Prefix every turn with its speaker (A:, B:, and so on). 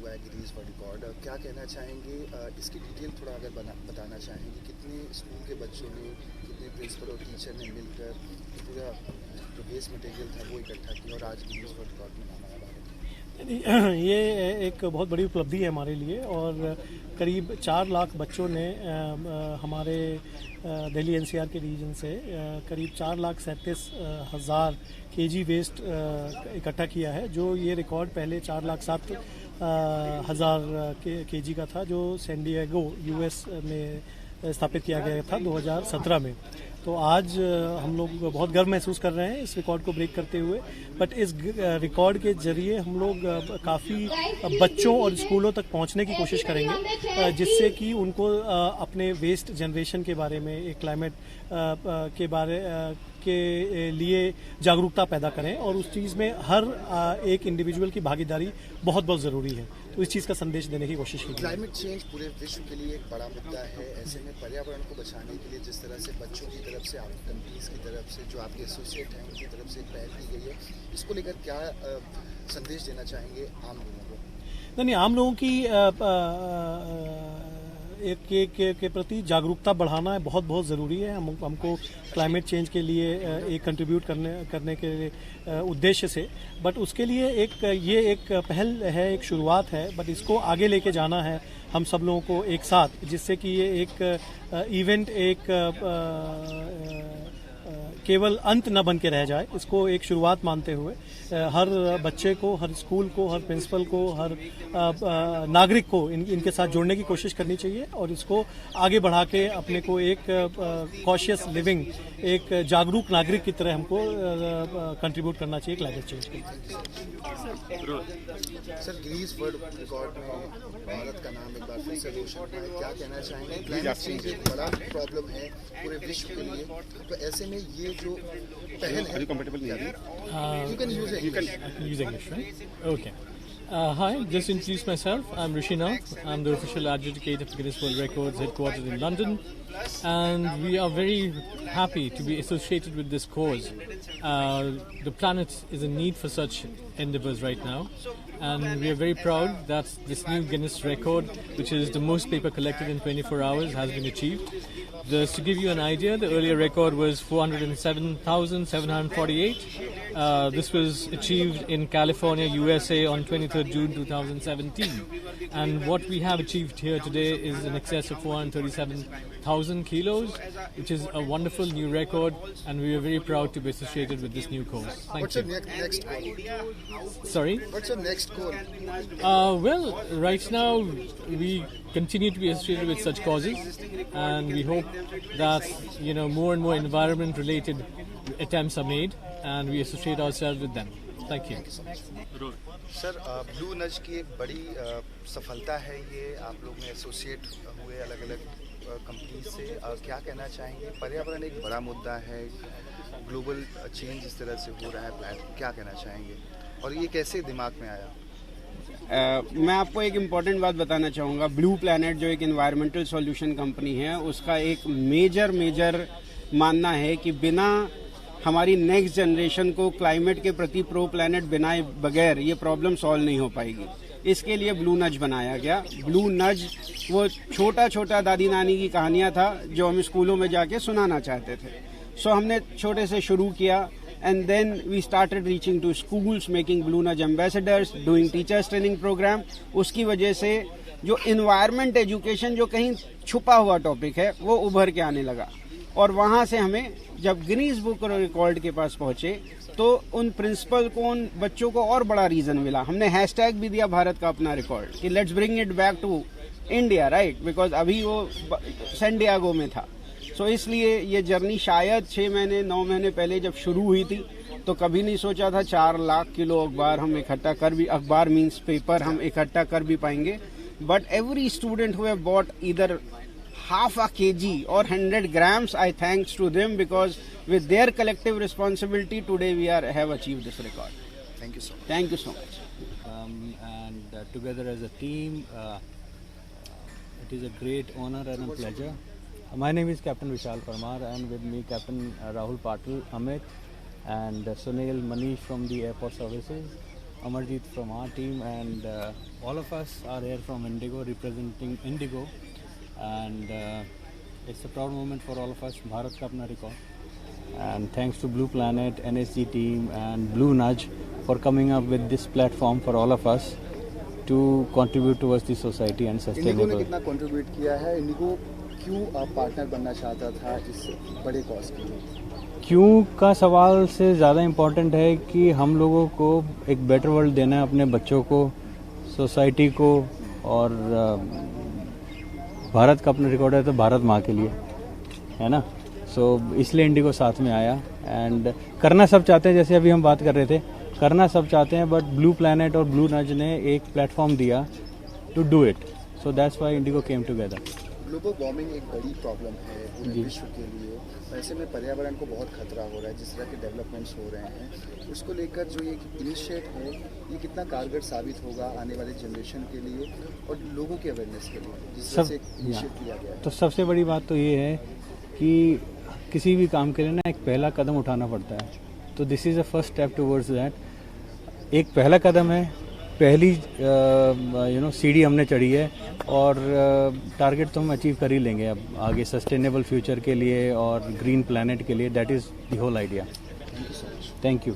A: हुआ है Guinness world record, क्या कहना चाहेंगे? इसकी डिटेल थोड़ा अगर बताना चाहेंगे, कितने स्कूल के बच्चों ने, कितने प्रिंसिपल और टीचर ने मिलकर पूरा जो वेस्ट मटेरियल था वो इकट्ठा किया और आज गिनीज वर्ल्ड रिकॉर्ड में नाम आया भारत?
B: ये एक बहुत बड़ी उपलब्धि है हमारे लिए और करीब 4 लाख बच्चों ने हमारे दिल्ली एनसीआर के रीजन से करीब 4,37,000 केजी वेस्ट इकट्ठा किया है, जो ये रिकॉर्ड पहले 4,07,000 केजी का था, जो सैन डिएगो यूएस में स्थापित किया गया था 2017 में। तो आज हम लोग बहुत गर्व महसूस कर रहे हैं इस रिकॉर्ड को ब्रेक करते हुए। बट इस रिकॉर्ड के जरिए हम लोग काफ़ी बच्चों और स्कूलों तक पहुंचने की कोशिश करेंगे, जिससे कि उनको अपने वेस्ट जनरेशन के बारे में, एक क्लाइमेट के बारे के लिए जागरूकता पैदा करें, और उस चीज़ में हर एक इंडिविजुअल की भागीदारी बहुत बहुत ज़रूरी है। तो इस चीज़ का संदेश देने की कोशिश की।
A: क्लाइमेट चेंज पूरे विश्व के लिए एक बड़ा मुद्दा है। ऐसे में पर्यावरण को बचाने के लिए जिस तरह से बच्चों की तरफ से, आपकी कंपनीज की तरफ से, जो आपके एसोसिएट हैं उनकी तरफ से एक पहल की गई है, इसको लेकर क्या संदेश देना चाहेंगे आम लोगों को?
B: नहीं, आम लोगों की के प्रति जागरूकता बढ़ाना बहुत बहुत ज़रूरी है। हमको क्लाइमेट चेंज के लिए एक कंट्रीब्यूट करने के उद्देश्य से, बट उसके लिए ये एक पहल है, एक शुरुआत है, बट इसको आगे लेके जाना है हम सब लोगों को एक साथ, जिससे कि ये एक इवेंट केवल अंत न बन के रह जाए। इसको एक शुरुआत मानते हुए हर बच्चे को, हर स्कूल को, हर प्रिंसिपल को, हर नागरिक को इनके साथ जोड़ने की कोशिश करनी चाहिए और इसको आगे बढ़ा के अपने को एक कॉशियस लिविंग, एक जागरूक नागरिक की तरह हमको कंट्रीब्यूट करना चाहिए क्लाइमेट चेंज के।
A: सर, गिनीज वर्ल्ड रिकॉर्ड में भारत का नाम एक बार फिर से रोशन हुआ है, क्या कहना चाहेंगे? क्लाइमेट चेंज एक बड़ा प्रॉब्लम है पूरे विश्व के लिए, तो ऐसे में ये जो पहल है, you can use
C: English, right? Okay. Hi, just introduce myself. I'm Rishi Nath. I'm the official advocate of Guinness World Records headquartered in London, and we are very happy to be associated with this cause. The planet is in need for such endeavors right now, and we are very proud that this new Guinness record, which is the most paper collected in 24 hours, has been achieved. Just to give you an idea, the earlier record was 407,748. This was achieved in California, USA on 23rd June 2017. And what we have achieved here today is in excess of 437,000 kilos, which is a wonderful new record, and we are very proud to be associated with this new cause.
A: What's your next goal?
C: Sorry?
A: What's your next goal?
C: Well, right now we continue to be associated with such causes, and we hope that more and more environment-related attempts are made, and we associate ourselves with them. Thank you.
A: Sir, blue नज की एक बड़ी सफलता है ये, आप लोग में एसोसिएट हुए अलग अलग कंपनी से, क्या कहना चाहेंगे? पर्यावरण एक बड़ा मुद्दा है, ग्लोबल चेंज इस तरह से हो रहा है प्लान, क्या कहना चाहेंगे और ये कैसे दिमाग में आया?
D: मैं आपको एक इम्पॉर्टेंट बात बताना चाहूँगा। ब्लू प्लैनेट जो एक एनवायरमेंटल सॉल्यूशन कंपनी है, उसका एक मेजर मानना है कि बिना हमारी नेक्स्ट जनरेशन को क्लाइमेट के प्रति प्रो प्लैनेट बनाए बगैर ये प्रॉब्लम सॉल्व नहीं हो पाएगी। इसके लिए ब्लू नज बनाया गया। ब्लू नज वो छोटा दादी नानी की कहानियाँ था जो हम स्कूलों में जाके सुनाना चाहते थे। सो हमने छोटे से शुरू किया, and then we started reaching to schools, making Blue Nudge ambassadors, doing teachers training program. उसकी वजह से जो environment education जो कहीं छुपा हुआ टॉपिक है वो उभर के आने लगा, और वहाँ से हमें जब गिनीज बुक रिकॉर्ड के पास पहुँचे तो उन प्रिंसिपल को, उन बच्चों को और बड़ा रीज़न मिला। हमने हैशटैग भी दिया भारत का अपना रिकॉर्ड कि let's bring it back to India, right, because अभी वो सैन डिएगो में था। सो इसलिए ये जर्नी शायद 9 महीने पहले जब शुरू हुई थी तो कभी नहीं सोचा था 4 लाख किलो अखबार हम इकट्ठा कर भी, अखबार मीन्स पेपर, हम इकट्ठा कर भी पाएंगे। But every student who have bought either half a kg or 100 grams, I thanks to them, because with their collective responsibility today we have achieved this record.
A: Thank you so much.
D: Thank you so much.
E: And together as a team, it is a great honor and a pleasure. My name is Captain Vishal Parmar, and with me Captain Rahul Patil, Amit, and Sunil Manish from the airport services. Amarjeet from our team, and all of us are here from Indigo, representing Indigo, and it's a proud moment for all of us. Bharat ka apna record, and thanks to Blue Planet, NSG team, and Blue Nudge for coming up with this platform for all of us to contribute towards the society and
A: Indigo ने
E: sustainable.
A: कितना contribute किया है? Indigo क्यों partner बनना चाहता था इस बड़े कॉज के लिए?
E: क्यों का सवाल से ज़्यादा इम्पोर्टेंट है कि हम लोगों को एक बेटर वर्ल्ड देना है अपने बच्चों को, सोसाइटी को, और भारत का अपना रिकॉर्ड है तो भारत माँ के लिए, है ना. सो इसलिए इंडिगो साथ में आया, एंड करना सब चाहते हैं, जैसे अभी हम बात कर रहे थे, करना सब चाहते हैं, बट ब्लू प्लैनेट और ब्लू नज ने एक प्लेटफॉर्म दिया to do it. So that's why IndiGo came together.
A: Global warming एक बड़ी प्रॉब्लम है पूरे
E: जी.
A: विश्व के लिए. ऐसे में पर्यावरण को बहुत खतरा हो रहा है. जिस तरह के डेवलपमेंट्स हो रहे हैं उसको लेकर जो ये इनिशिएट है, ये कितना कारगर साबित होगा आने वाले जनरेशन के लिए और लोगों के अवेयरनेस के लिए, जिस तरह से इनिशिएट किया गया है.
E: तो सबसे बड़ी बात तो ये है कि किसी भी काम के लिए ना एक पहला कदम उठाना पड़ता है. तो this is a first step towards that. एक पहला कदम है, पहली सीढ़ी हमने चढ़ी है, और टारगेट तो हम अचीव कर ही लेंगे अब आगे सस्टेनेबल फ्यूचर के लिए और ग्रीन प्लैनेट के लिए. That is the whole idea. Thank you.